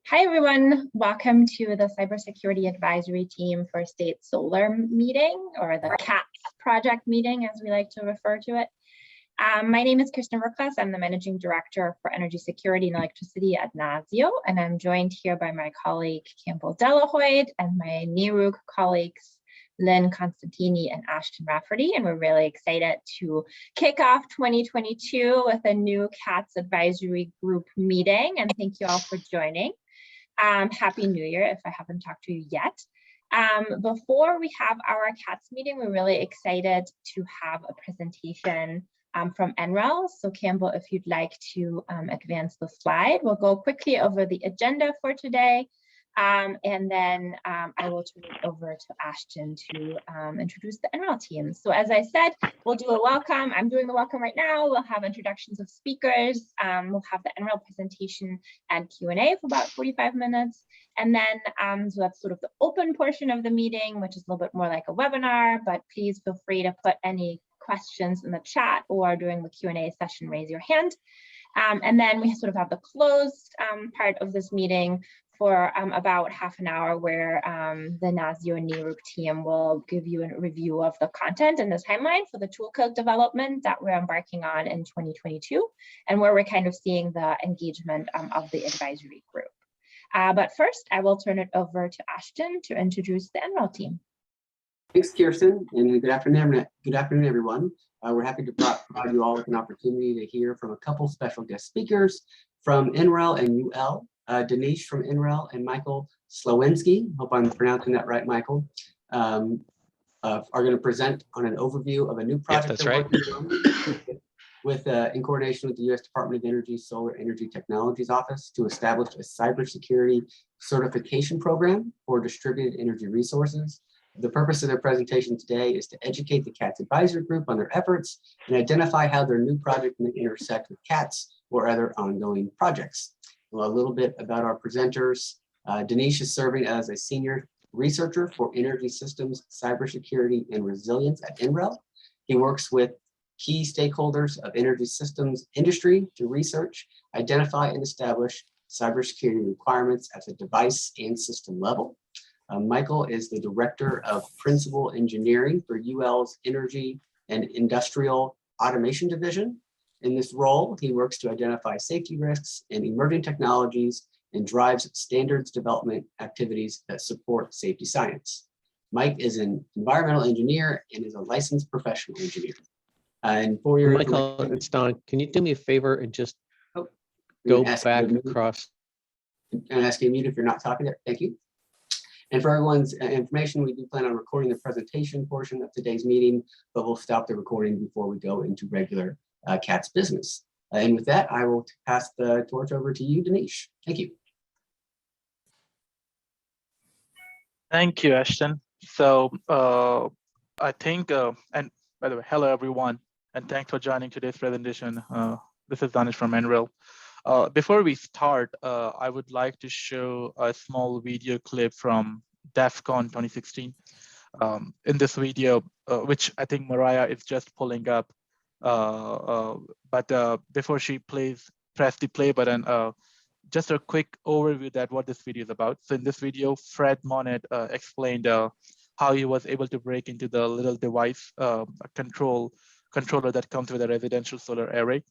Hi, everyone. Welcome to the Cybersecurity Advisory Team for State Solar meeting, or the CATS project meeting, as we like to refer to it. My name is Kirsten Verkles. I'm the Managing Director for Energy Security and Electricity at NASEO, and I'm joined here by my colleague Campbell Delahoyd and my NERUG colleagues Lynn Constantini and Ashton Rafferty, and we're really excited to kick off 2022 with a new CATS advisory group meeting, and thank you all for joining. Happy New Year if I haven't talked to you yet. Before we have our CATS meeting, we're really excited to have a presentation from NREL. So Campbell, if you'd like to advance the slide, we'll go quickly over the agenda for today. And then I will turn it over to Ashton to introduce the NREL team. So as I said, we'll do a welcome. I'm doing the welcome right now. We'll have introductions of speakers. We'll have the NREL presentation and Q&A for about 45 minutes. And then so that's sort of the open portion of the meeting, which is a little bit more like a webinar, but please feel free to put any questions in the chat or during the Q&A session, raise your hand. And then we sort of have the closed part of this meeting for about half an hour, where the NASEO and NERUG team will give you a review of the content and the timeline for the toolkit development that we're embarking on in 2022, and where we're kind of seeing the engagement of the advisory group. But first, I will turn it over to Ashton to introduce the NREL team. Thanks, Kirsten, and good afternoon, everyone. We're happy to provide you all with an opportunity to hear from a couple special guest speakers from NREL and UL. Danish from NREL and Michael Slowinske, hope I'm pronouncing that right, Michael, are going to present on an overview of a new project. Yes, that's right. In coordination with the U.S. Department of Energy Solar Energy Technologies Office to establish a cybersecurity certification program for distributed energy resources. The purpose of their presentation today is to educate the CATS advisory group on their efforts and identify how their new project may intersect with CATS or other ongoing projects. Well, a little bit about our presenters. Danish is serving as a senior researcher for energy systems, cybersecurity, and resilience at NREL. He works with key stakeholders of energy systems industry to research, identify, and establish cybersecurity requirements at the device and system level. Michael is the Director of Principal Engineering for UL's Energy and Industrial Automation Division. In this role, he works to identify safety risks and emerging technologies and drives standards development activities that support safety science. Mike is an environmental engineer and is a licensed professional engineer. And for your Michael, it's Don. Can you do me a favor and just go back across? And ask you to mute if you're not talking there. Thank you. And for everyone's information, we do plan on recording the presentation portion of today's meeting, but we'll stop the recording before we go into regular CATS business. And with that, I will pass the torch over to you, Danish. Thank you. Thank you, Ashton. So I think, and by the way, hello, everyone, and thanks for joining today's presentation. This is Danish from NREL. Before we start, I would like to show a small video clip from DEF CON 2016. In this video, which I think Mariah is just pulling up, but before she press the play button, just a quick overview that what this video is about. So in this video, Fred Monet explained how he was able to break into the little device controller that comes with a residential solar array.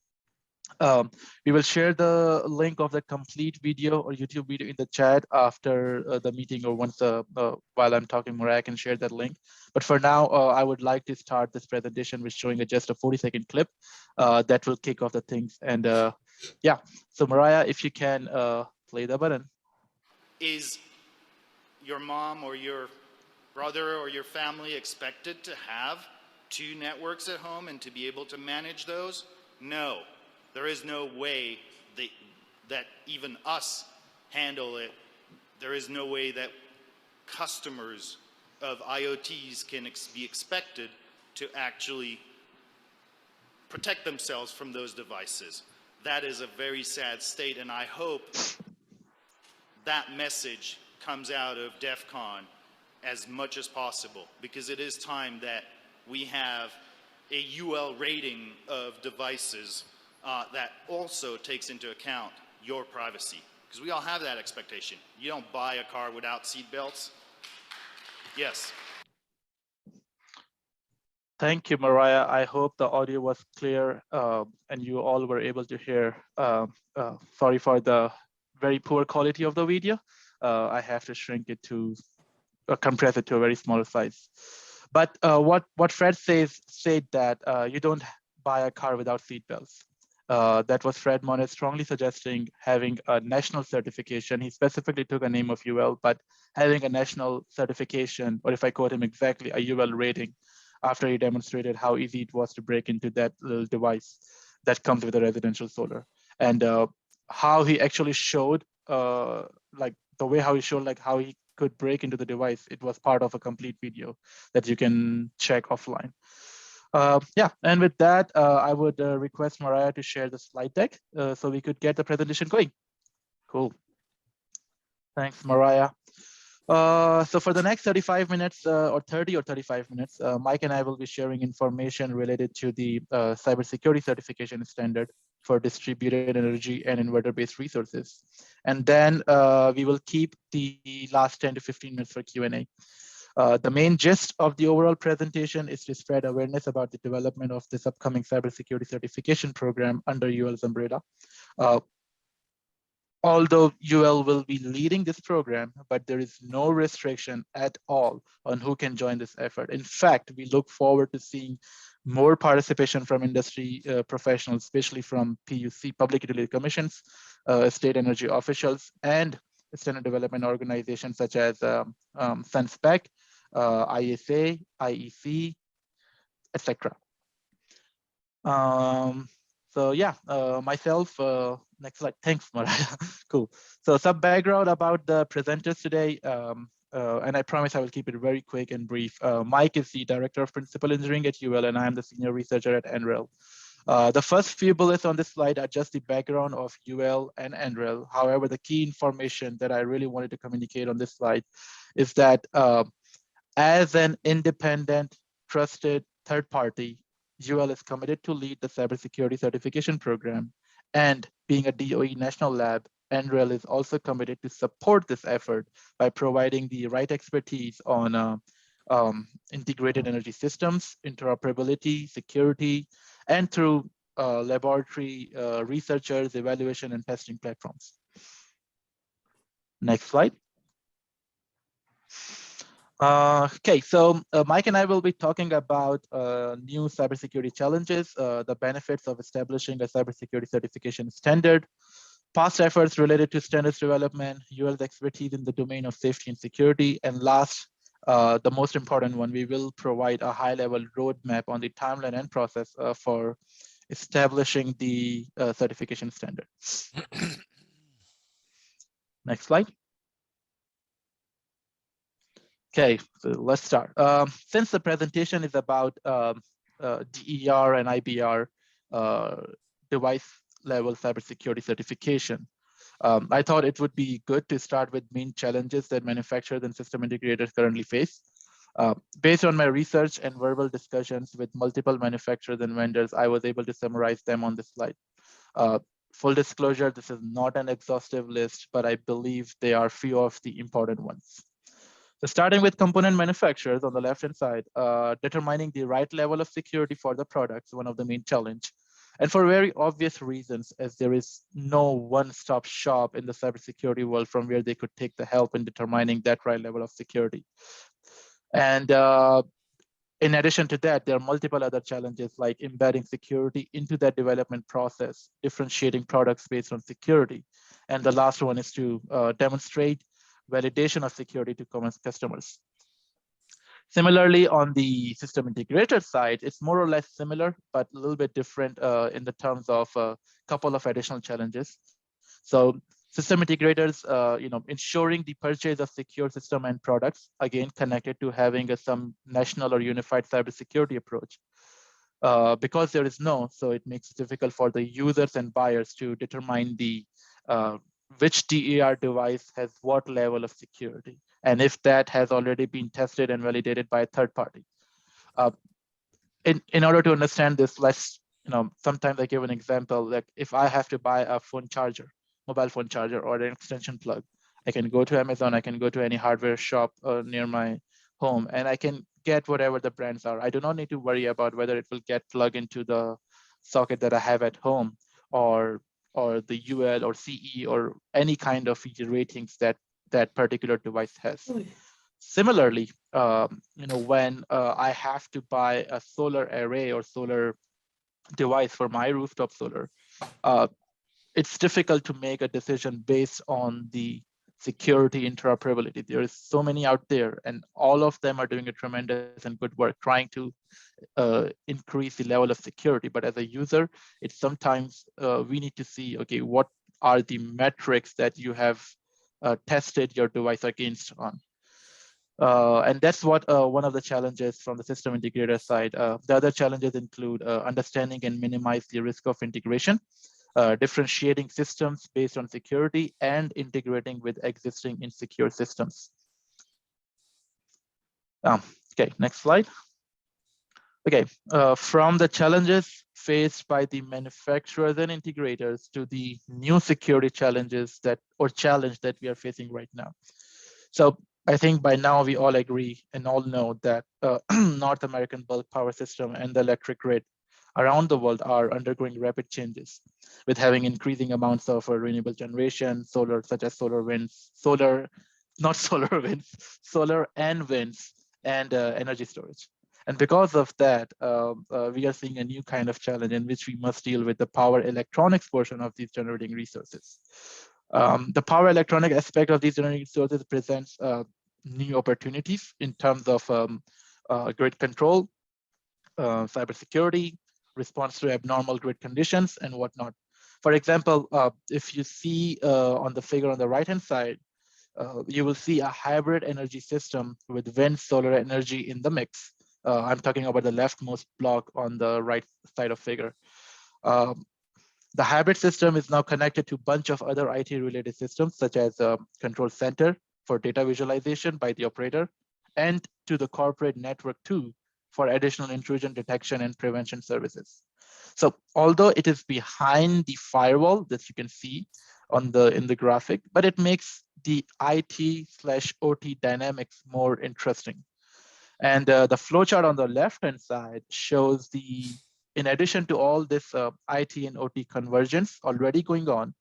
We will share the link of the complete video or YouTube video in the chat after the meeting, or once while I'm talking, Mariah can share that link. But for now, I would like to start this presentation with showing just a 40-second clip that will kick off the things. And yeah, so Mariah, if you can play the button. Is your mom or your brother or your family expected to have 2 networks at home and to be able to manage those? No. There is no way that even us handle it. There is no way that customers of IoTs can be expected to actually protect themselves from those devices. That is a very sad state, and I hope that message comes out of DEF CON as much as possible, because it is time that we have a UL rating of devices that also takes into account your privacy, Because we all have that expectation. You don't buy a car without seat belts. Yes. Thank you, Mariah. I hope the audio was clear and you all were able to hear. Sorry for the very poor quality of the video. I have to shrink it to compress it to a very small size. But what Fred said that you don't buy a car without seatbelts. That was Fred Monet strongly suggesting having a national certification. He specifically took a name of UL, but having a national certification, or if I quote him exactly, a UL rating, after he demonstrated how easy it was to break into that little device that comes with a residential solar. And how he actually showed, like the way how he showed like how he could break into the device, it was part of a complete video that you can check offline. Yeah, and with that, I would request Mariah to share the slide deck so we could get the presentation going. Cool. Thanks, Mariah. So for the next 35 minutes or 30 or 35 minutes, Mike and I will be sharing information related to the cybersecurity certification standard for distributed energy and inverter-based resources. And then we will keep the last 10 to 15 minutes for Q&A. The main gist of the overall presentation is to spread awareness about the development of this upcoming cybersecurity certification program under UL's umbrella. Although UL will be leading this program, but there is no restriction at all on who can join this effort. In fact, we look forward to seeing more participation from industry professionals, especially from PUC, Public Utility Commissions, state energy officials, and standard development organizations such as SunSpec, ISA, IEC, etc. So yeah, myself, next slide. Thanks, Mariah. Cool. So some background about the presenters today, and I promise I will keep it very quick and brief. Mike is the Director of Principal Engineering at UL, and I'm the Senior Researcher at NREL. The first few bullets on this slide are just the background of UL and NREL. However, the key information that I really wanted to communicate on this slide is that as an independent, trusted third party, UL is committed to lead the cybersecurity certification program, and being a DOE national lab, NREL is also committed to support this effort by providing the right expertise on integrated energy systems, interoperability, security, and through laboratory researchers, evaluation, and testing platforms. Next slide. Okay, so Mike and I will be talking about new cybersecurity challenges, the benefits of establishing a cybersecurity certification standard, past efforts related to standards development, UL's expertise in the domain of safety and security, and last, the most important one, we will provide a high-level roadmap on the timeline and process for establishing the certification standard. Next slide. Okay, so let's start. Since the presentation is about DER and IBR device level cybersecurity certification, I thought it would be good to start with main challenges that manufacturers and system integrators currently face. Based on my research and verbal discussions with multiple manufacturers and vendors, I was able to summarize them on this slide. Full disclosure, this is not an exhaustive list, but I believe they are few of the important ones. So starting with component manufacturers on the left-hand side, determining the right level of security for the products, one of the main challenge. And for very obvious reasons, as there is no one-stop shop in the cybersecurity world from where they could take the help in determining that right level of security. And in addition to that, there are multiple other challenges like embedding security into that development process, differentiating products based on security. And the last one is to demonstrate validation of security to common customers. Similarly, on the system integrator side, it's more or less similar, but a little bit different in the terms of a couple of additional challenges. So system integrators, ensuring the purchase of secure system and products, again, connected to having some national or unified cybersecurity approach. Because there is no, so it makes it difficult for the users and buyers to determine the which DER device has what level of security, and if that has already been tested and validated by a third party. In order to understand this, let's, sometimes I give an example, like if I have to buy a phone charger, mobile phone charger or an extension plug. I can go to Amazon, I can go to any hardware shop near my home, and I can get whatever the brands are. I do not need to worry about whether it will get plugged into the socket that I have at home, or the UL or CE or any kind of feature ratings that that particular device has. Similarly, when I have to buy a solar array or solar device for my rooftop solar, it's difficult to make a decision based on the security interoperability. There is so many out there, and all of them are doing a tremendous and good work trying to increase the level of security. But as a user, it's sometimes we need to see, okay, what are the metrics that you have tested your device against on? And that's what one of the challenges from the system integrator side. The other challenges include understanding and minimize the risk of integration, differentiating systems based on security, and integrating with existing insecure systems. Okay, next slide. Okay, from the challenges faced by the manufacturers and integrators to the new security challenges challenge that we are facing right now. So I think by now we all agree and all know that North American bulk power system and the electric grid around the world are undergoing rapid changes, with having increasing amounts of renewable generation, solar, such as solar winds, solar and winds, and energy storage. And because of that, we are seeing a new kind of challenge in which we must deal with the power electronics portion of these generating resources. The power electronic aspect of these generating resources presents new opportunities in terms of grid control, cybersecurity, response to abnormal grid conditions, and whatnot. For example, if you see on the figure on the right-hand side, you will see a hybrid energy system with wind solar energy in the mix. I'm talking about the leftmost block on the right side of figure. The hybrid system is now connected to a bunch of other IT-related systems, such as a control center for data visualization by the operator, and to the corporate network too, for additional intrusion detection and prevention services. So although it is behind the firewall that you can see in the graphic, but it makes the IT/OT dynamics more interesting. And the flowchart on the left-hand side shows in addition to all this IT and OT convergence already going on,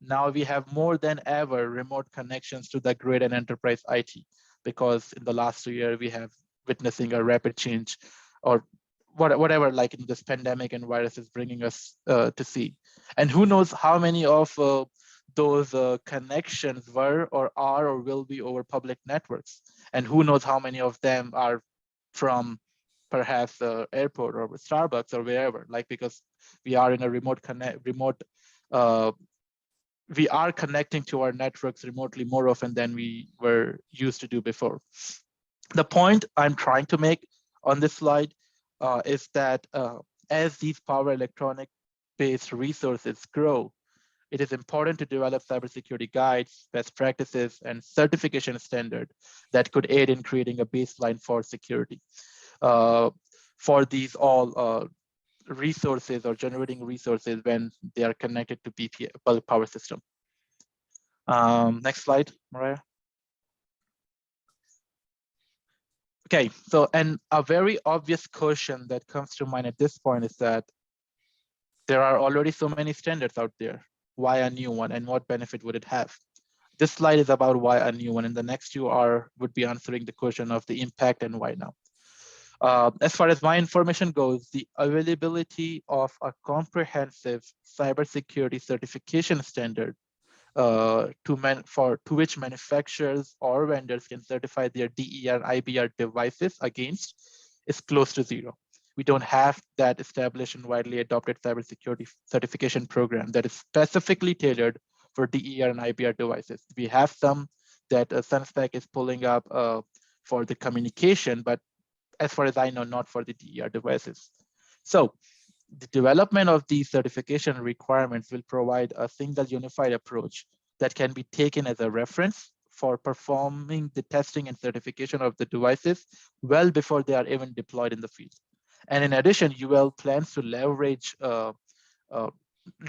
now we have more than ever remote connections to the grid and enterprise IT, because in the last 2 years, we have witnessing a rapid change, or whatever, like in this pandemic and virus is bringing us to see. And who knows how many of those connections were or are or will be over public networks. And who knows how many of them are from perhaps the airport or Starbucks or wherever, like, because we are in a we are connecting to our networks remotely more often than we were used to do before. The point I'm trying to make on this slide is that as these power electronic based resources grow, it is important to develop cybersecurity guides, best practices, and certification standard that could aid in creating a baseline for security for these all resources or generating resources when they are connected to BPA, bulk power system. Next slide, Mariah. Okay, so a very obvious question that comes to mind at this point is that there are already so many standards out there. Why a new one, and what benefit would it have? This slide is about why a new one, and the next two would be answering the question of the impact and why now. As far as my information goes, the availability of a comprehensive cybersecurity certification standard to which manufacturers or vendors can certify their DER and IBR devices against is close to zero. We don't have that established and widely adopted cybersecurity certification program that is specifically tailored for DER and IBR devices. We have some that Sunspec is pulling up for the communication, but as far as I know, not for the DER devices. So the development of these certification requirements will provide a single unified approach that can be taken as a reference for performing the testing and certification of the devices well before they are even deployed in the field. And in addition, UL plans to leverage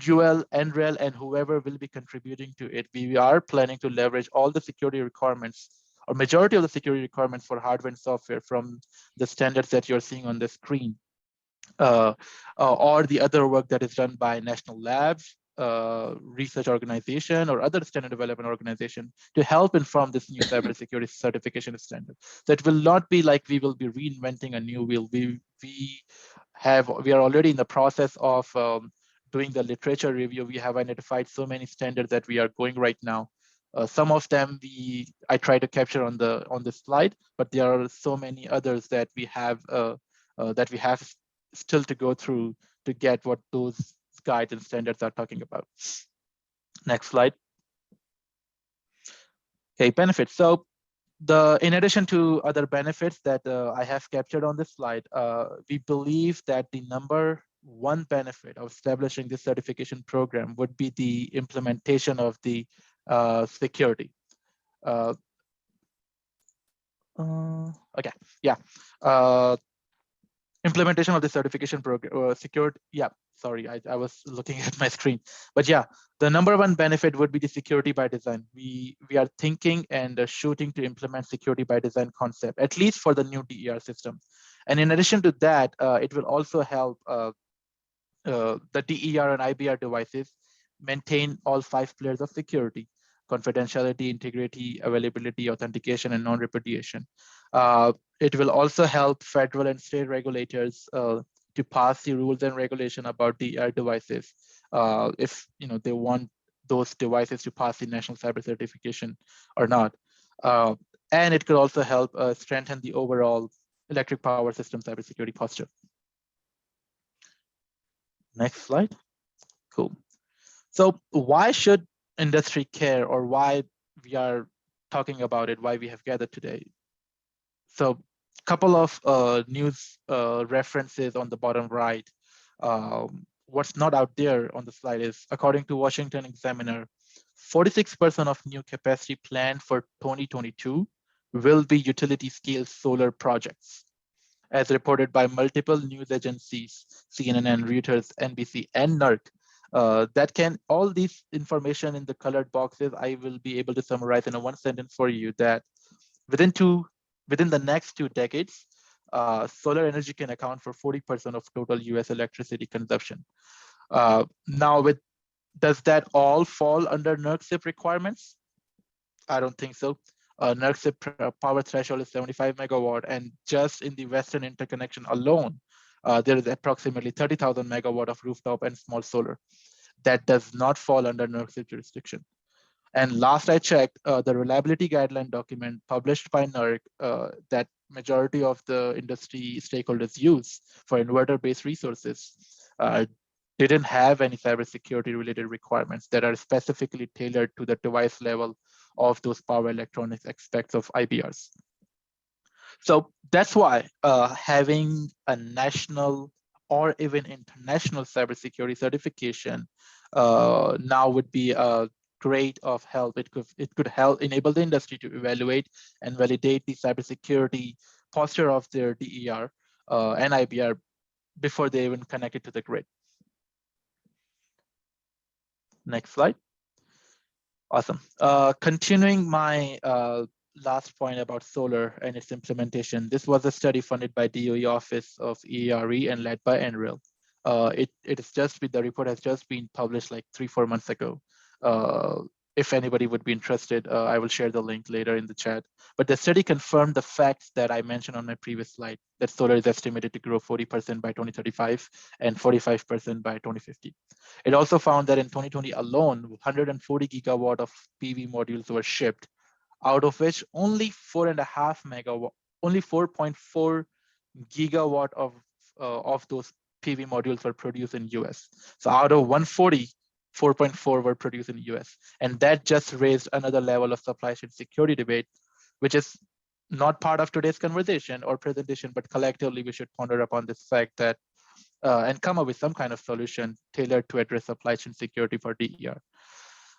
UL, NREL, and whoever will be contributing to it, we are planning to leverage all the security requirements or majority of the security requirements for hardware and software from the standards that you're seeing on the screen, or the other work that is done by national labs, research organization, or other standard development organization to help inform this new cybersecurity certification standard. So it will not be like we will be reinventing a new wheel. We are already in the process of doing the literature review. We have identified so many standards that we are going right now. Some of them I try to capture on the slide, but there are so many others that we have still to go through to get what those guides and standards are talking about. Next slide. Okay, benefits. So in addition to other benefits that I have captured on this slide, we believe that the number one benefit of establishing this certification program would be the implementation of the security. Okay, yeah. Implementation of the certification program, secured. Yeah, sorry, I was looking at my screen. But yeah, the number one benefit would be the security by design. We are thinking and shooting to implement security by design concept, at least for the new DER system. And in addition to that, it will also help the DER and IBR devices maintain all 5 pillars of security: confidentiality, integrity, availability, authentication, and non-repudiation. It will also help federal and state regulators to pass the rules and regulation about DER devices if they want those devices to pass the national cyber certification or not. And it could also help strengthen the overall electric power system cybersecurity posture. Next slide. Cool. So why should industry care, or why we are talking about it, why we have gathered today? So a couple of news references on the bottom right. What's not out there on the slide is, according to Washington Examiner, 46% of new capacity planned for 2022 will be utility scale solar projects, as reported by multiple news agencies, CNN and Reuters, NBC, and NERC. All these information in the colored boxes, I will be able to summarize in a one sentence for you, that within the next 2 decades, solar energy can account for 40% of total US electricity consumption. Now, does that all fall under NERC requirements? I don't think so. NERC power threshold is 75 megawatt, and just in the Western interconnection alone, there is approximately 30,000 megawatt of rooftop and small solar. That does not fall under NERC jurisdiction. And last I checked, the reliability guideline document published by NERC that majority of the industry stakeholders use for inverter-based resources didn't have any cybersecurity related requirements that are specifically tailored to the device level of those power electronics aspects of IBRs. So that's why having a national or even international cybersecurity certification now would be a great of help. It could help enable the industry to evaluate and validate the cybersecurity posture of their DER and IBR before they even connect it to the grid. Next slide. Awesome. Continuing my last point about solar and its implementation, this was a study funded by DOE Office of EARE and led by NREL. The report has just been published like 3-4 months ago. If anybody would be interested, I will share the link later in the chat. But the study confirmed the facts that I mentioned on my previous slide, that solar is estimated to grow 40% by 2035 and 45% by 2050. It also found that in 2020 alone, 140 gigawatt of PV modules were shipped, out of which only 4.4 gigawatt of those PV modules were produced in US. So out of 140, 4.4 were produced in the US. And that just raised another level of supply chain security debate, which is not part of today's conversation or presentation, but collectively we should ponder upon this fact that and come up with some kind of solution tailored to address supply chain security for DER.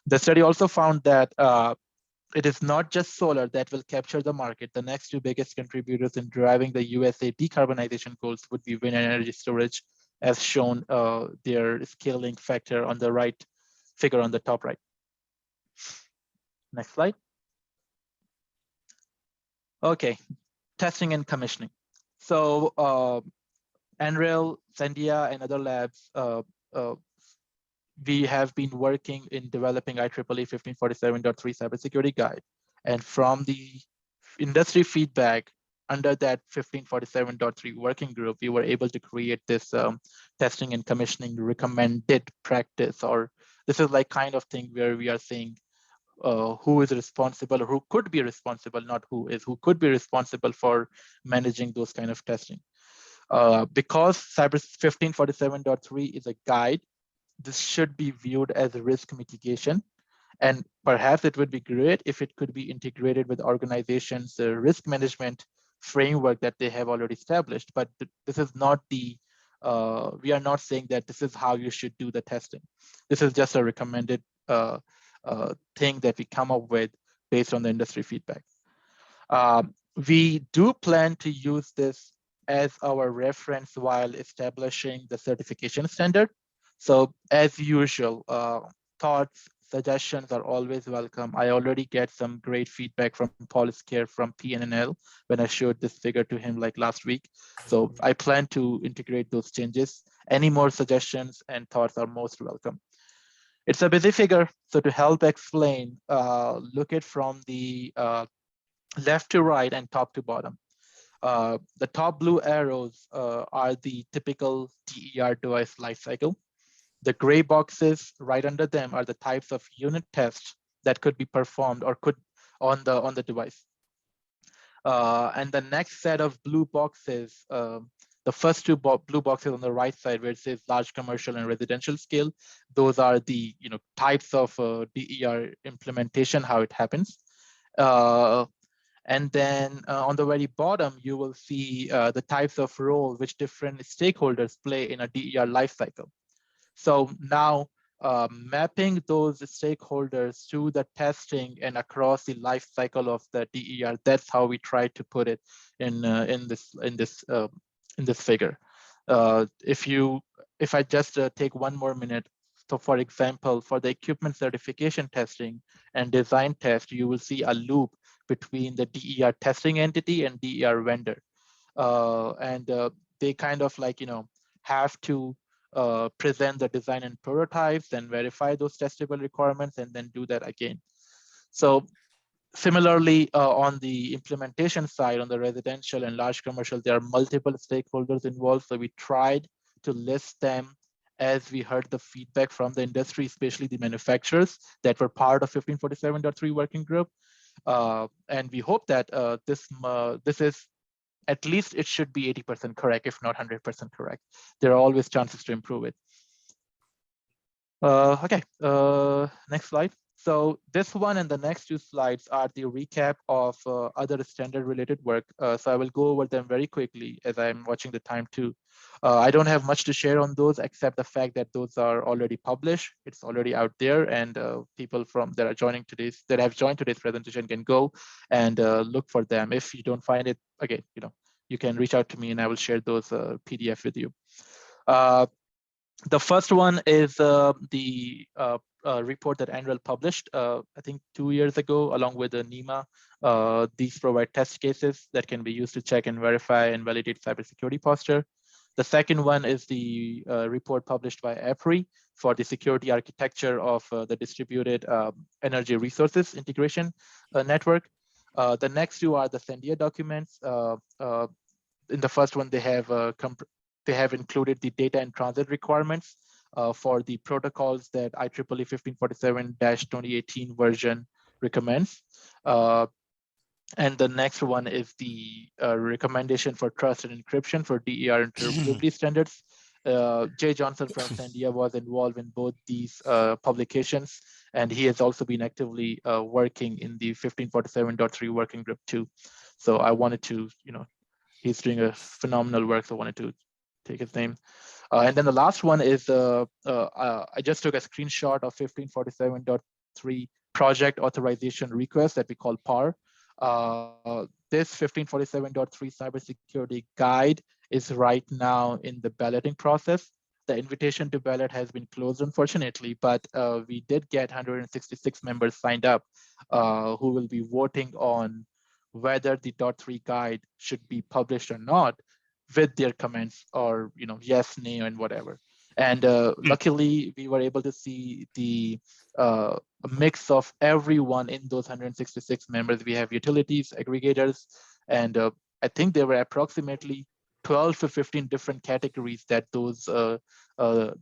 The study also found that it is not just solar that will capture the market. The next 2 biggest contributors in driving the USA decarbonization goals would be wind energy storage as shown their scaling factor on the right figure on the top right. Next slide. Okay, testing and commissioning. So NREL, Sandia, and other labs, we have been working in developing IEEE 1547.3 cybersecurity guide. And from the industry feedback under that 1547.3 working group, we were able to create this testing and commissioning recommended practice, or this is like kind of thing where we are saying who is responsible, or who could be responsible, not who is, who could be responsible for managing those kind of testing. Because Cyber 1547.3 is a guide, this should be viewed as risk mitigation. And perhaps it would be great if it could be integrated with organizations' risk management framework that they have already established. But this is not the, we are not saying that this is how you should do the testing. This is just a recommended thing that we come up with based on the industry feedback. We do plan to use this as our reference while establishing the certification standard. So as usual, thoughts, suggestions are always welcome. I already get some great feedback from Paul Scare from PNNL when I showed this figure to him like last week. So I plan to integrate those changes. Any more suggestions and thoughts are most welcome. It's a busy figure, so to help explain, look at from the left to right and top to bottom. The top blue arrows are the typical DER device lifecycle. The gray boxes right under them are the types of unit tests that could be performed or could on the device. And the next set of blue boxes, the first two blue boxes on the right side where it says large commercial and residential scale, those are the types of DER implementation, how it happens. And then on the very bottom, you will see the types of role which different stakeholders play in a DER lifecycle. So now mapping those stakeholders to the testing and across the life cycle of the DER, that's how we try to put it in this figure. If I just take one more minute, so for example, for the equipment certification testing and design test, you will see a loop between the DER testing entity and DER vendor. They kind of like, have to present the design and prototypes and verify those testable requirements and then do that again. So similarly, on the implementation side, on the residential and large commercial, there are multiple stakeholders involved. So we tried to list them as we heard the feedback from the industry, especially the manufacturers that were part of 1547.3 working group. And we hope that this is, at least it should be 80% correct, if not 100% correct. There are always chances to improve it. Okay, next slide. So this one and the next two slides are the recap of other standard related work. So I will go over them very quickly as I'm watching the time too. I don't have much to share on those except the fact that those are already published. It's already out there, and people that have joined today's presentation can go and look for them. If you don't find it, again, you can reach out to me and I will share those PDF with you. The first one is the report that NREL published, I think 2 years ago, along with the NEMA. These provide test cases that can be used to check and verify and validate cybersecurity posture. The second one is the report published by EPRI for the security architecture of the distributed energy resources integration network. The next two are the Sandia documents. In the first one, they have included the data and transit requirements for the protocols that IEEE 1547-2018 version recommends. And the next one is the recommendation for trust and encryption for DER interoperability standards. Jay Johnson from Sandia was involved in both these publications, and he has also been actively working in the 1547.3 working group too. So I wanted to, he's doing a phenomenal work, so I wanted to take his name. And then the last one is, I just took a screenshot of 1547.3 project authorization request that we call PAR. This 1547.3 cybersecurity guide is right now in the balloting process. The invitation to ballot has been closed, unfortunately, but we did get 166 members signed up who will be voting on whether the .3 guide should be published or not, with their comments or yes, nay, and whatever. And luckily, we were able to see the a mix of everyone in those 166 members. We have utilities, aggregators, and I think there were approximately 12 to 15 different categories that those the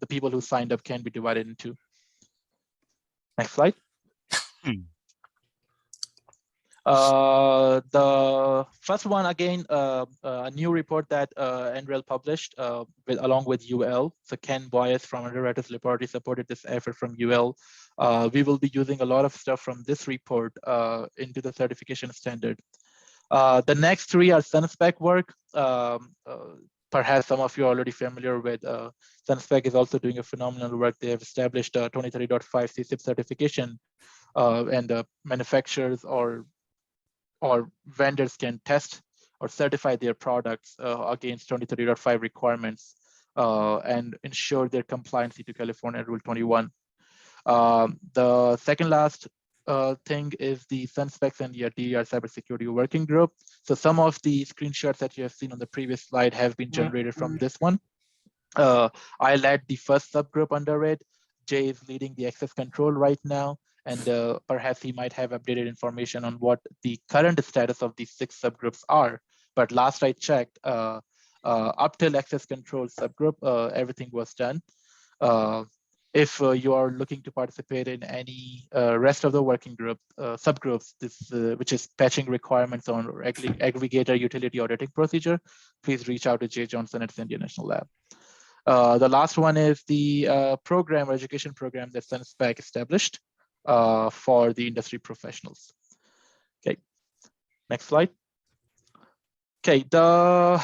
people who signed up can be divided into. Next slide. The first one, again, a new report that NREL published along with UL. So Ken Boyes from Underwriters Laboratory supported this effort from UL. We will be using a lot of stuff from this report into the certification standard. The next three are SunSpec work. Perhaps some of you are already familiar with SunSpec is also doing a phenomenal work. They have established a 2030.5 CSIP certification, and manufacturers or vendors can test or certify their products against 2030.5 requirements and ensure their compliance to California Rule 21. The second last thing is the SunSpecs and the DER Cybersecurity Working Group. So some of the screenshots that you have seen on the previous slide have been generated from this one. I led the first subgroup under it. Jay is leading the access control right now, and perhaps he might have updated information on what the current status of these 6 subgroups are. But last I checked, up till access control subgroup, everything was done. If you are looking to participate in any rest of the working group subgroups, which is patching requirements on aggregator utility auditing procedure, please reach out to Jay Johnson at India National Lab. The last one is the education program that SunSpec established for the industry professionals. Okay, next slide. Okay, the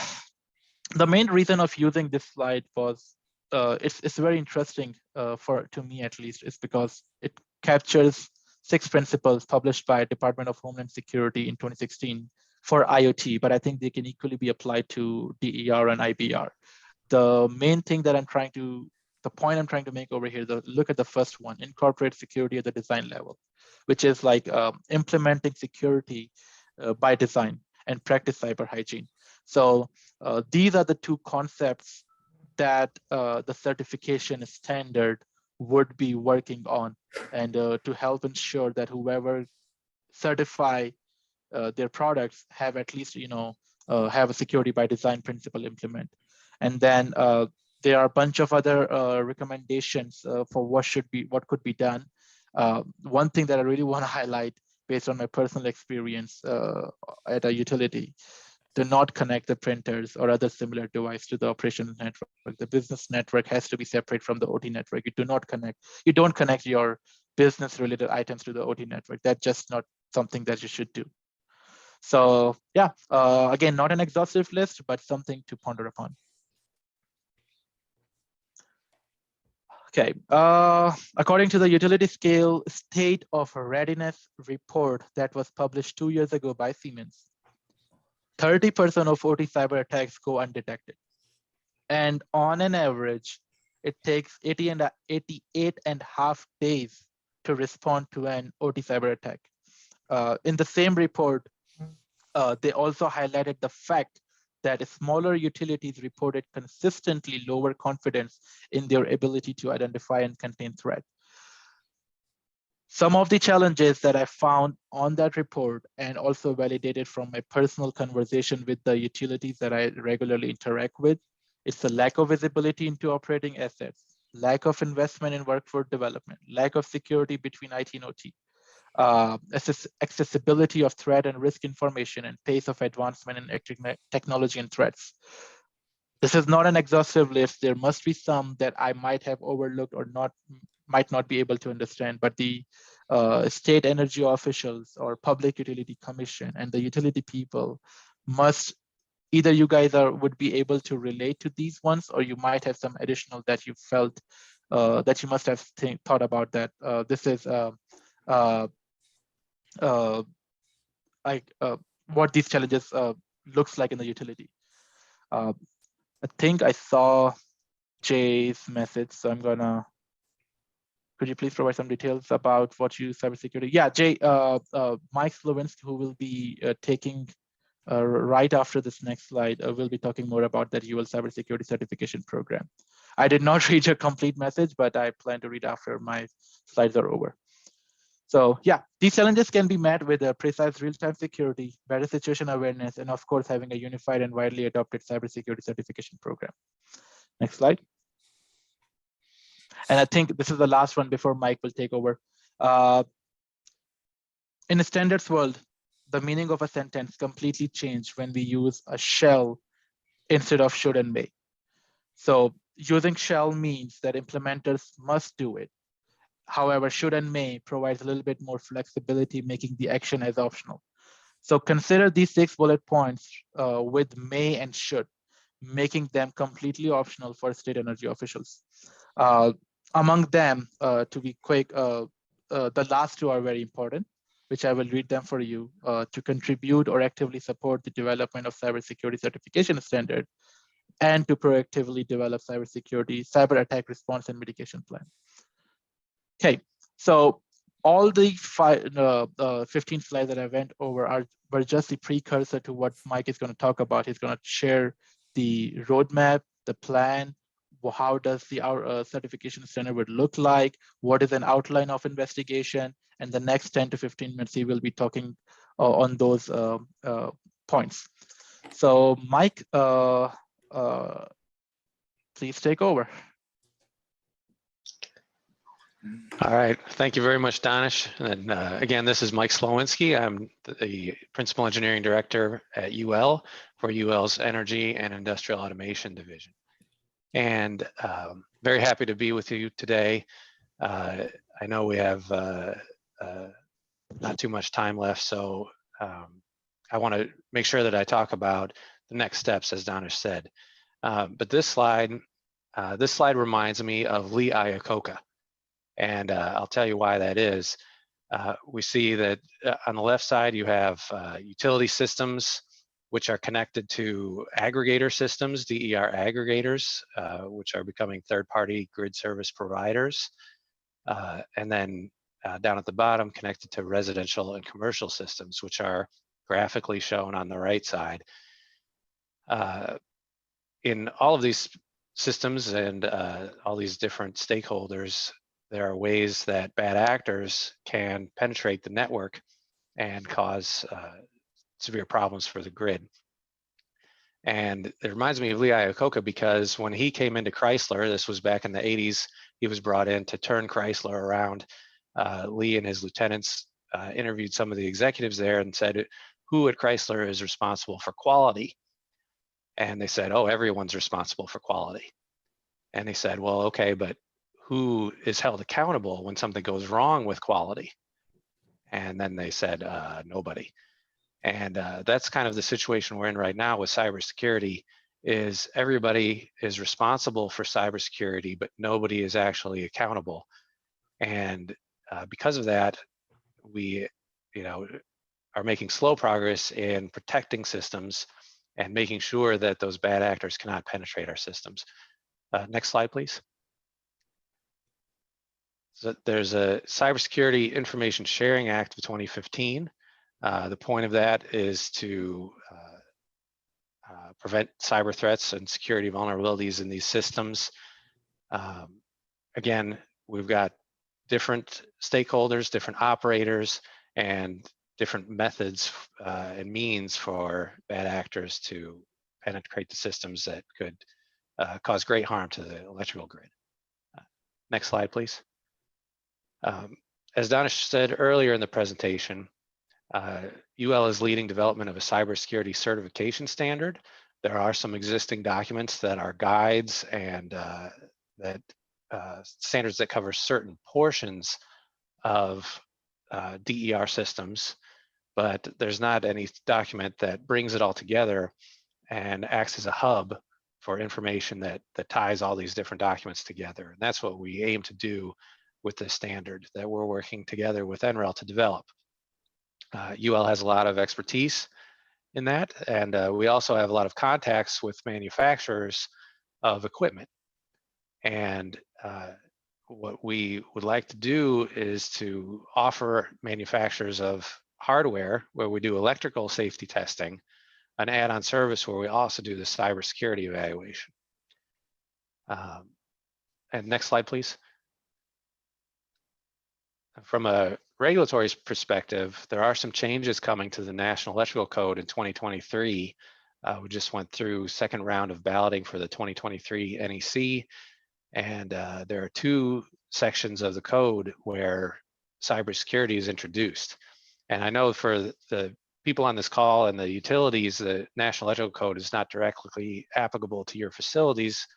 main reason of using this slide was it's very interesting to me at least, is because it captures 6 principles published by Department of Homeland Security in 2016 for IoT, but I think they can equally be applied to DER and IBR. The main thing that the point I'm trying to make over here, look at the first one, incorporate security at the design level, which is like implementing security by design and practice cyber hygiene. So these are the 2 concepts that the certification standard would be working on, and to help ensure that whoever certify their products have at least, have a security by design principle implement. And then there are a bunch of other recommendations for what could be done. One thing that I really want to highlight based on my personal experience at a utility, do not connect the printers or other similar device to the operations network. The business network has to be separate from the OT network. You don't connect your business related items to the OT network. That's just not something that you should do. So yeah, again, not an exhaustive list, but something to ponder upon. Okay, according to the utility scale state of readiness report that was published 2 years ago by Siemens, 30% of OT cyber attacks go undetected. And on an average, it takes 88.5 days to respond to an OT cyber attack. In the same report, they also highlighted the fact that smaller utilities reported consistently lower confidence in their ability to identify and contain threats. Some of the challenges that I found on that report, and also validated from my personal conversation with the utilities that I regularly interact with, is the lack of visibility into operating assets, lack of investment in workforce development, lack of security between IT and OT, accessibility of threat and risk information, and pace of advancement in technology and threats. This is not an exhaustive list. There must be some that I might have overlooked or might not be able to understand, but the state energy officials or public utility commission and the utility people must, either you guys would be able to relate to these ones, or you might have some additional that you felt that you must have thought about that. This is what these challenges looks like in the utility. I think I saw Jay's message, so I'm gonna. Could you please provide some details about what you use cybersecurity? Yeah, Jay, Mike Slowinske, who will be taking right after this next slide, we'll be talking more about that UL cybersecurity certification program. I did not read your complete message, but I plan to read after my slides are over. So yeah, these challenges can be met with a precise real-time security, better situation awareness, and of course, having a unified and widely adopted cybersecurity certification program. Next slide. And I think this is the last one before Mike will take over. In a standards world, the meaning of a sentence completely changed when we use a shall instead of should and may. So using shall means that implementers must do it. However, should and may provides a little bit more flexibility, making the action as optional. So consider these 6 bullet points with may and should, making them completely optional for state energy officials. Among them, to be quick, the last 2 are very important, which I will read them for you. To contribute or actively support the development of cybersecurity certification standard, and to proactively develop cyber attack response and mitigation plan. Okay, so all the 15 slides that I went over were just the precursor to what Mike is going to talk about. He's going to share the roadmap, the plan, how does the certification standard would look like, what is an outline of investigation, and the next 10 to 15 minutes he will be talking on those points. So Mike, please take over. All right, thank you very much, Danish. And again, this is Mike Slowinske. I'm the Principal Engineering Director at UL for UL's Energy and Industrial Automation Division. And very happy to be with you today. I know we have not too much time left, so I want to make sure that I talk about the next steps, as Danish said. But this slide reminds me of Lee Iacocca. And I'll tell you why that is. We see that on the left side, you have utility systems, which are connected to aggregator systems, DER aggregators, which are becoming third-party grid service providers. And then down at the bottom, connected to residential and commercial systems, which are graphically shown on the right side. In all of these systems and all these different stakeholders, there are ways that bad actors can penetrate the network and cause severe problems for the grid. And it reminds me of Lee Iacocca because when he came into Chrysler, this was back in the 80s, he was brought in to turn Chrysler around. Lee and his lieutenants interviewed some of the executives there and said, who at Chrysler is responsible for quality? And they said, oh, everyone's responsible for quality. And they said, well, okay, but who is held accountable when something goes wrong with quality? And then they said, nobody. And that's kind of the situation we're in right now with cybersecurity, is everybody is responsible for cybersecurity, but nobody is actually accountable. And because of that, we are making slow progress in protecting systems and making sure that those bad actors cannot penetrate our systems. Next slide, please. So there's a Cybersecurity Information Sharing Act of 2015. The point of that is to prevent cyber threats and security vulnerabilities in these systems. Again, we've got different stakeholders, different operators, and different methods and means for bad actors to penetrate the systems that could cause great harm to the electrical grid. Next slide, please. As Danish said earlier in the presentation, UL is leading development of a cybersecurity certification standard. There are some existing documents that are guides and standards that cover certain portions of DER systems, but there's not any document that brings it all together and acts as a hub for information that ties all these different documents together. And that's what we aim to do with this standard that we're working together with NREL to develop. UL has a lot of expertise in that. And we also have a lot of contacts with manufacturers of equipment. And what we would like to do is to offer manufacturers of hardware where we do electrical safety testing, an add-on service where we also do the cybersecurity evaluation. And next slide, please. From a regulatory perspective, there are some changes coming to the National Electrical Code in 2023. We just went through second round of balloting for the 2023 NEC, and there are 2 sections of the code where cybersecurity is introduced. And I know for the people on this call and the utilities, the National Electrical Code is not directly applicable to your facilities,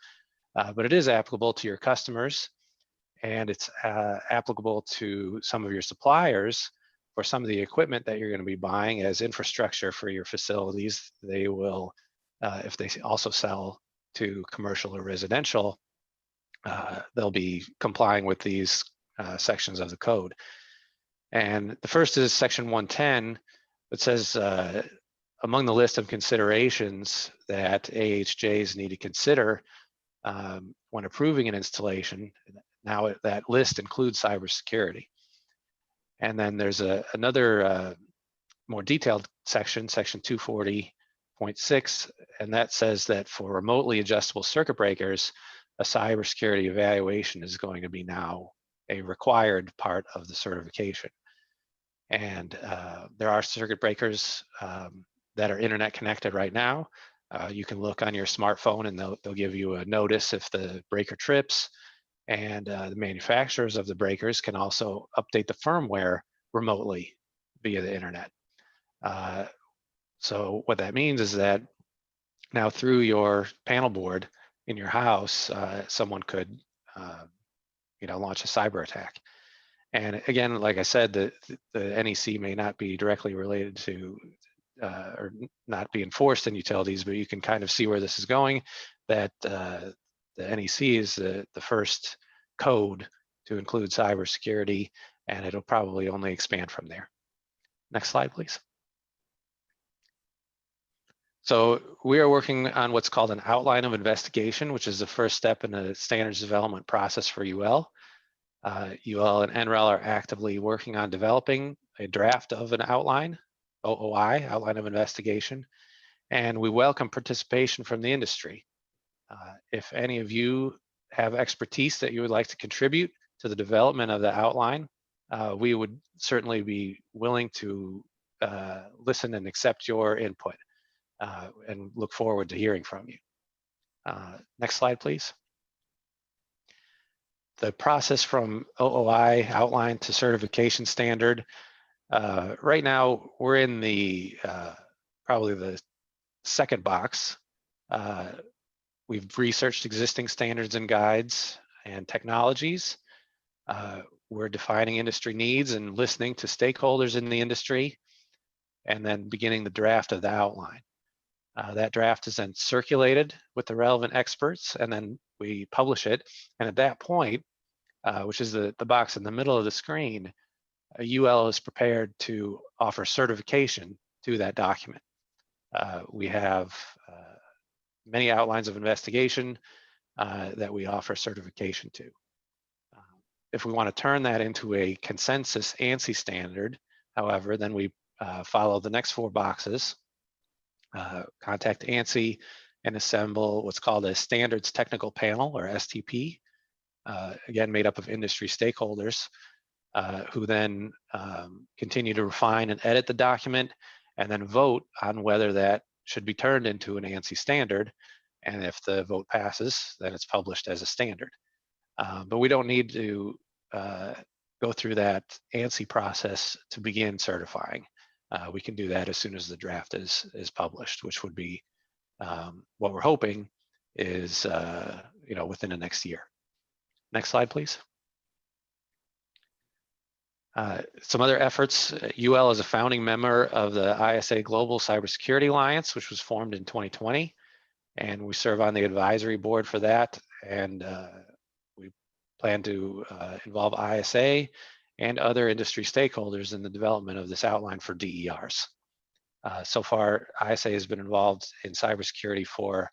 but it is applicable to your customers, and it's applicable to some of your suppliers for some of the equipment that you're going to be buying as infrastructure for your facilities. They will, if they also sell to commercial or residential, they'll be complying with these sections of the code. And the first is section 110. It says, among the list of considerations that AHJs need to consider when approving an installation, now that list includes cybersecurity. And then there's another more detailed section, section 240.6, and that says that for remotely adjustable circuit breakers, a cybersecurity evaluation is going to be now a required part of the certification. And there are circuit breakers that are internet connected right now. You can look on your smartphone and they'll give you a notice if the breaker trips. And the manufacturers of the breakers can also update the firmware remotely via the internet. So what that means is that now through your panel board in your house, someone could launch a cyber attack. And again, like I said, the NEC may not be directly related to or not be enforced in utilities, but you can kind of see where this is going, that the NEC is the first code to include cybersecurity, and it'll probably only expand from there. Next slide, please. So we are working on what's called an outline of investigation, which is the first step in the standards development process for UL. UL and NREL are actively working on developing a draft of an outline, OOI, outline of investigation, and we welcome participation from the industry. If any of you have expertise that you would like to contribute to the development of the outline, we would certainly be willing to listen and accept your input and look forward to hearing from you. Next slide, please. The process from OOI outline to certification standard. Right now, we're in the probably the second box. We've researched existing standards and guides and technologies. We're defining industry needs and listening to stakeholders in the industry, and then beginning the draft of the outline. That draft is then circulated with the relevant experts, and then we publish it. And at that point, which is the box in the middle of the screen, UL is prepared to offer certification to that document. We have many outlines of investigation that we offer certification to. If we want to turn that into a consensus ANSI standard, however, then we follow the next 4 boxes. Contact ANSI and assemble what's called a Standards Technical Panel, or STP, again made up of industry stakeholders, who then continue to refine and edit the document and then vote on whether that should be turned into an ANSI standard. And if the vote passes, then it's published as a standard. But we don't need to go through that ANSI process to begin certifying. We can do that as soon as the draft is published, which would be what we're hoping is within the next year. Next slide, please. Some other efforts. UL is a founding member of the ISA Global Cybersecurity Alliance, which was formed in 2020, and we serve on the advisory board for that. And we plan to involve ISA and other industry stakeholders in the development of this outline for DERs. So far, ISA has been involved in cybersecurity for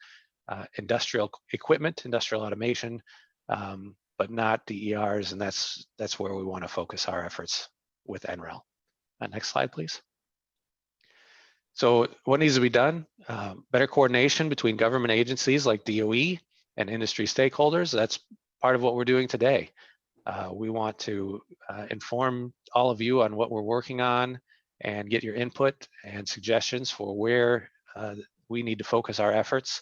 industrial equipment, industrial automation, but not DERs, and that's where we want to focus our efforts with NREL. Next slide, please. So what needs to be done? Better coordination between government agencies like DOE and industry stakeholders. That's part of what we're doing today. We want to inform all of you on what we're working on and get your input and suggestions for where we need to focus our efforts.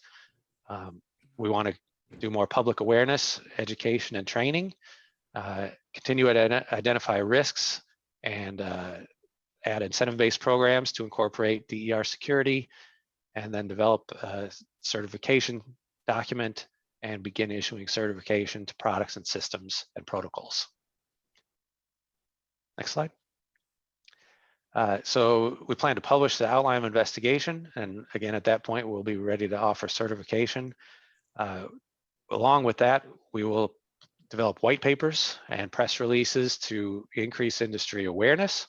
We want to do more public awareness, education, and training, continue to identify risks, and add incentive-based programs to incorporate DER security, and then develop a certification document and begin issuing certification to products and systems and protocols. Next slide. So we plan to publish the outline of investigation, and again, at that point, we'll be ready to offer certification. Along with that, we will develop white papers and press releases to increase industry awareness,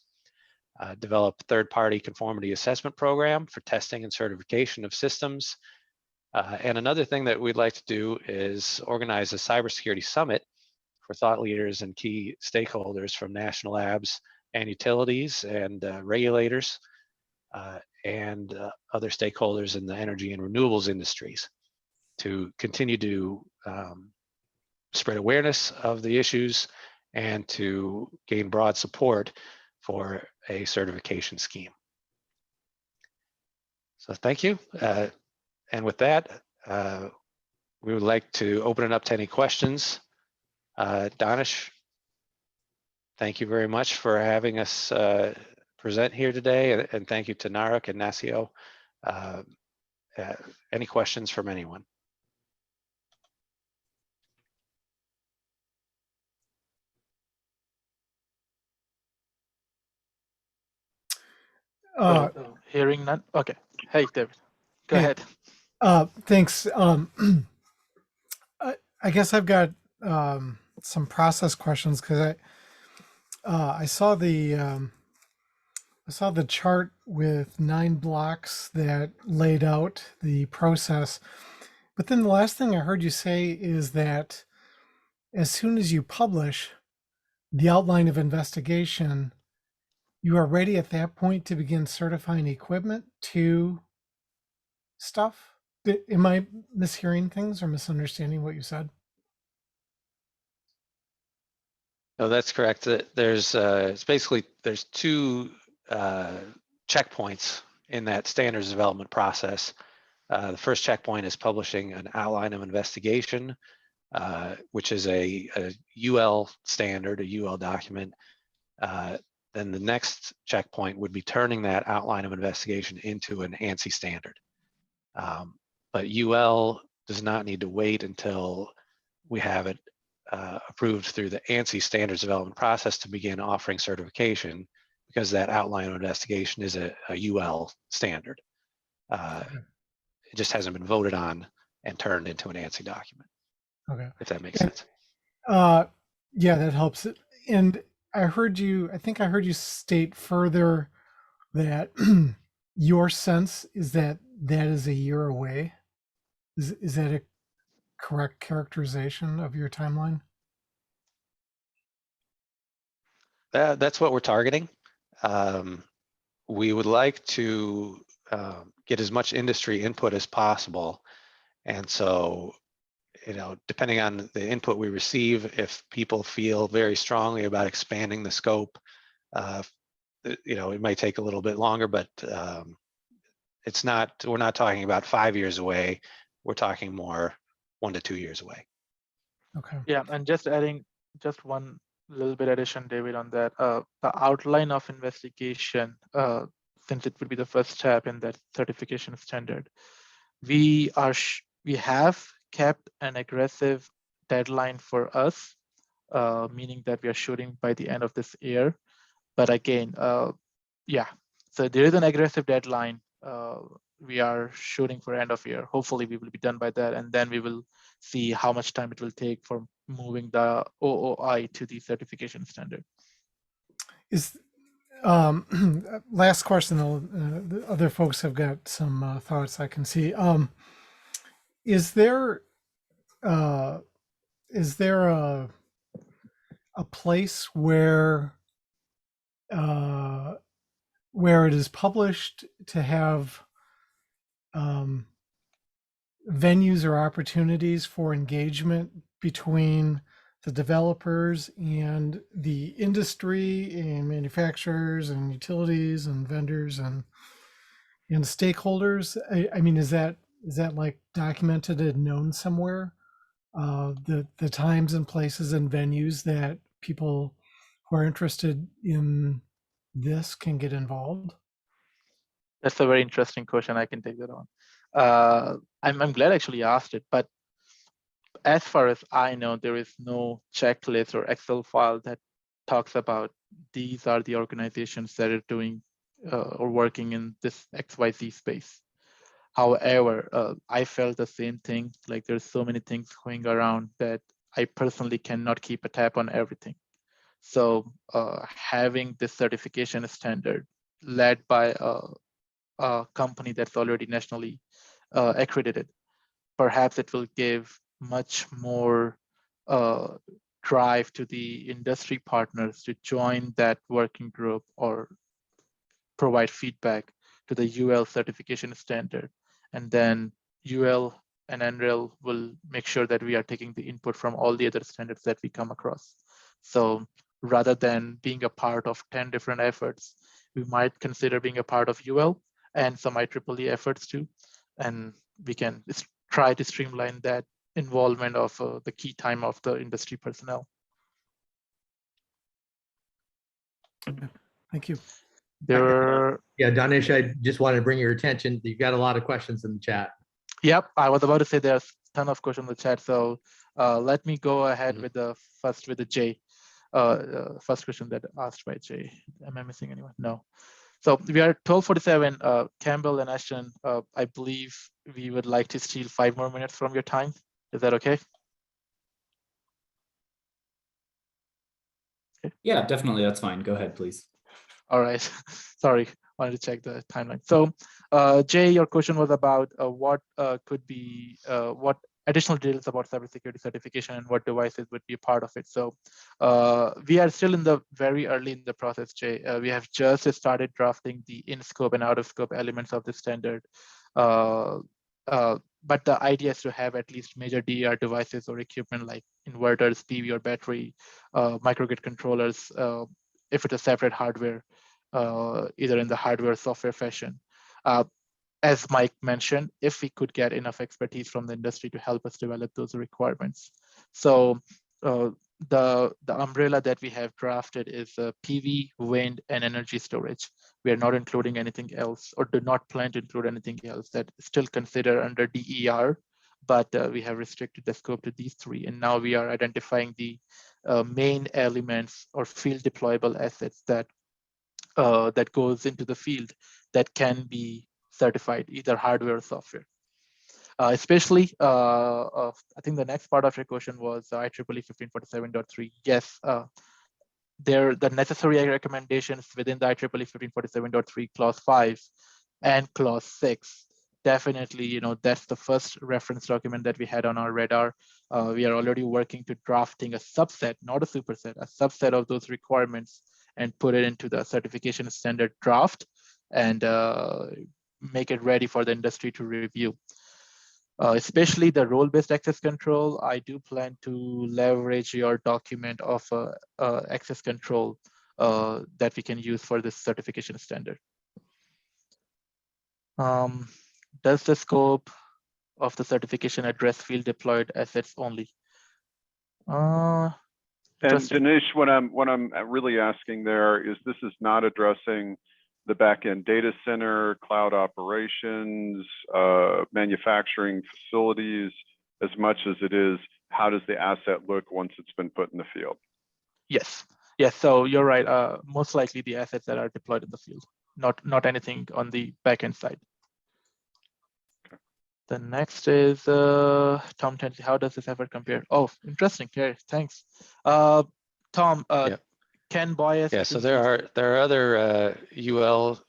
develop third-party conformity assessment program for testing and certification of systems. And another thing that we'd like to do is organize a cybersecurity summit for thought leaders and key stakeholders from national labs and utilities and regulators and other stakeholders in the energy and renewables industries to continue to spread awareness of the issues and to gain broad support for a certification scheme. So thank you. And with that, we would like to open it up to any questions. Danish, thank you very much for having us present here today, and thank you to NAREC and NASEO. Any questions from anyone? Hearing none. Okay. Hey, David, go ahead. Thanks. I guess I've got some process questions because I saw the chart with 9 blocks that laid out the process, but then the last thing I heard you say is that as soon as you publish the outline of investigation, you are ready at that point to begin certifying equipment to stuff. Am I mishearing things or misunderstanding what you said? No, that's correct. There's it's basically there's 2 checkpoints in that standards development process. The first checkpoint is publishing an outline of investigation, which is a UL standard, a UL document. Then the next checkpoint would be turning that outline of investigation into an ANSI standard. But UL does not need to wait until we have it approved through the ANSI standards development process to begin offering certification, because that outline of investigation is a UL standard. It just hasn't been voted on and turned into an ANSI document. Okay. If that makes sense. Yeah, that helps. And I think I heard you state further that your sense is that that is a year away. Is that a correct characterization of your timeline? That's what we're targeting. We would like to get as much industry input as possible. And so, depending on the input we receive, if people feel very strongly about expanding the scope, it might take a little bit longer, but we're not talking about 5 years away. We're talking more 1 to 2 years away. Okay. Yeah, and just adding just one little bit addition, David, on that. The outline of investigation, since it would be the first step in that certification standard, we have kept an aggressive deadline for us, meaning that we are shooting by the end of this year. But again, so there is an aggressive deadline. We are shooting for end of year. Hopefully we will be done by that, and then we will see how much time it will take for moving the OOI to the certification standard. last question, the other folks have got some thoughts I can see. Is there a place where it is published to have venues or opportunities for engagement between the developers and the industry and manufacturers and utilities and vendors and stakeholders? I mean, is that like documented and known somewhere? The times and places and venues that people who are interested in this can get involved? That's a very interesting question. I can take that on. I'm glad actually you asked it, but as far as I know, there is no checklist or Excel file that talks about these are the organizations that are doing or working in this XYZ space. However, I felt the same thing. Like there's so many things going around that I personally cannot keep a tab on everything. So having this certification standard led by a company that's already nationally accredited, perhaps it will give much more drive to the industry partners to join that working group or provide feedback to the UL certification standard. And then UL and NREL will make sure that we are taking the input from all the other standards that we come across. So rather than being a part of 10 different efforts, we might consider being a part of UL and some IEEE efforts too. And we can try to streamline that involvement of the key time of the industry personnel. Thank you. Yeah, Danish, I just wanted to bring your attention. You've got a lot of questions in the chat. Yep, I was about to say there's a ton of questions in the chat. So let me go ahead with the first with the J. First question that asked by Jay. Am I missing anyone? No. So we are at 12:47. Campbell and Ashton, I believe we would like to steal 5 more minutes from your time. Is that okay? Okay. Yeah, definitely. That's fine. Go ahead, please. All right. Sorry, wanted to check the timeline. So Jay, your question was about what could be, what additional details about cybersecurity certification and what devices would be a part of it. So we are still in the very early in the process, Jay. We have just started drafting the in-scope and out-of-scope elements of the standard. But the idea is to have at least major DER devices or equipment like inverters, PV or battery, microgrid controllers, if it's a separate hardware, either in the hardware or software fashion. As Mike mentioned, if we could get enough expertise from the industry to help us develop those requirements. So the umbrella that we have drafted is PV, wind, and energy storage. We are not including anything else, or do not plan to include anything else that is still considered under DER, but we have restricted the scope to these three. And now we are identifying the main elements or field deployable assets that that goes into the field that can be certified, either hardware or software. Especially, I think the next part of your question was IEEE 1547.3. Yes, the necessary recommendations within the IEEE 1547.3 clause 5 and clause 6. Definitely, you know, that's the first reference document that we had on our radar. We are already working to drafting a subset, not a superset, a subset of those requirements and put it into the certification standard draft and make it ready for the industry to review. Especially the role-based access control, I do plan to leverage your document of access control that we can use for this certification standard. Does the scope of the certification address field deployed assets only? And Danish, what I'm really asking there is this is not addressing the back-end data center, cloud operations, manufacturing facilities, as much as it is how does the asset look once it's been put in the field? Yes, yes. So you're right. Most likely the assets that are deployed in the field, not anything on the back-end side. Okay. The next is Tom Tensley. How does this effort compare? Oh, interesting. Okay, thanks. Tom, Yeah. Ken Boyes. Yeah, so there are other UL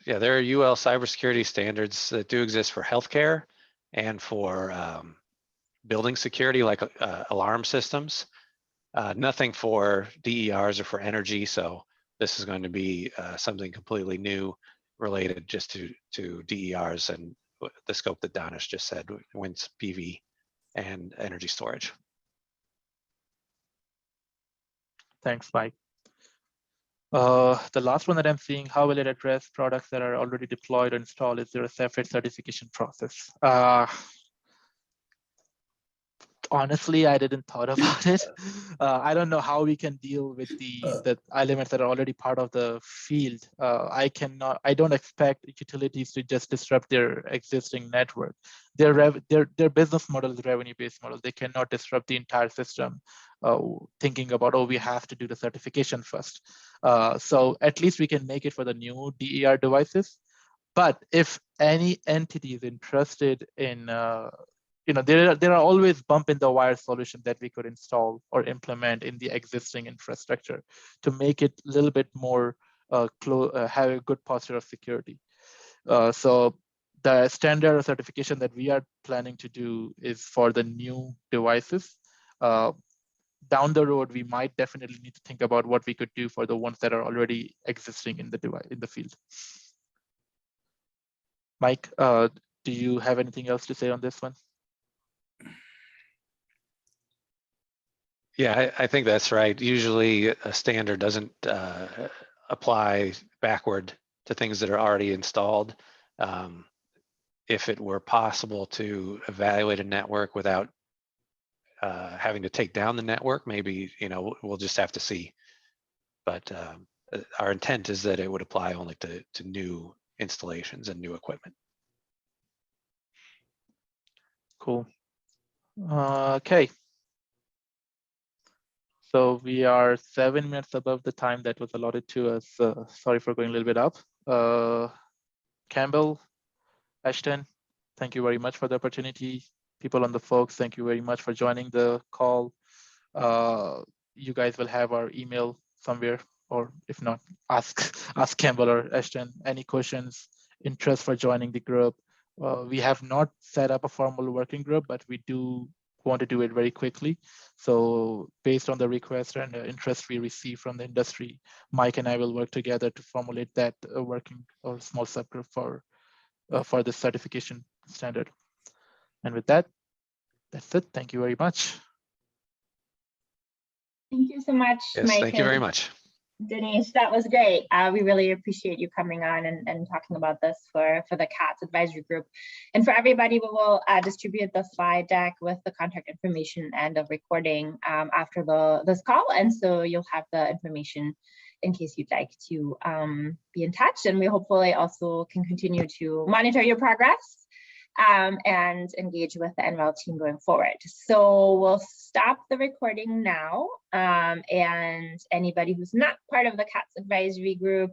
there are UL cybersecurity standards that do exist for healthcare and for building security, like alarm systems. Nothing for DERs or for energy. So this is going to be something completely new related just to DERs and the scope that Danish just said, wind PV and energy storage. Thanks, Mike. The last one that I'm seeing, how will it address products that are already deployed or installed? Is there a separate certification process? Honestly, I didn't thought about it. I don't know how we can deal with the elements that are already part of the field. I don't expect utilities to just disrupt their existing network. Their business model is revenue-based model. They cannot disrupt the entire system, thinking about, oh, we have to do the certification first. So at least we can make it for the new DER devices. But if any entity is interested in there are always bump in the wire solutions that we could install or implement in the existing infrastructure to make it a little bit more have a good posture of security. So the standard certification that we are planning to do is for the new devices. Down the road, we might definitely need to think about what we could do for the ones that are already existing in the field. Mike, do you have anything else to say on this one? Yeah, I think that's right. Usually a standard doesn't apply backward to things that are already installed. If it were possible to evaluate a network without having to take down the network, maybe, we'll just have to see. But our intent is that it would apply only to new installations and new equipment. Cool. Okay. So we are 7 minutes above the time that was allotted to us. Sorry for going a little bit up. Campbell, Ashton, thank you very much for the opportunity. People on the folks, thank you very much for joining the call. You guys will have our email somewhere, or if not, ask Campbell or Ashton any questions, interest for joining the group. We have not set up a formal working group, but we do want to do it very quickly. So based on the request and interest we receive from the industry, Mike and I will work together to formulate that working or small subgroup for the certification standard. And with that, that's it. Thank you very much. Thank you so much, yes, Mike. Thank you very much. Danish, that was great. We really appreciate you coming on and talking about this for the CATS advisory group. And for everybody, we will distribute the slide deck with the contact information and a recording after this call. And so you'll have the information in case you'd like to be in touch. And we hopefully also can continue to monitor your progress and engage with the NREL team going forward. So we'll stop the recording now. And anybody who's not part of the CATS advisory group,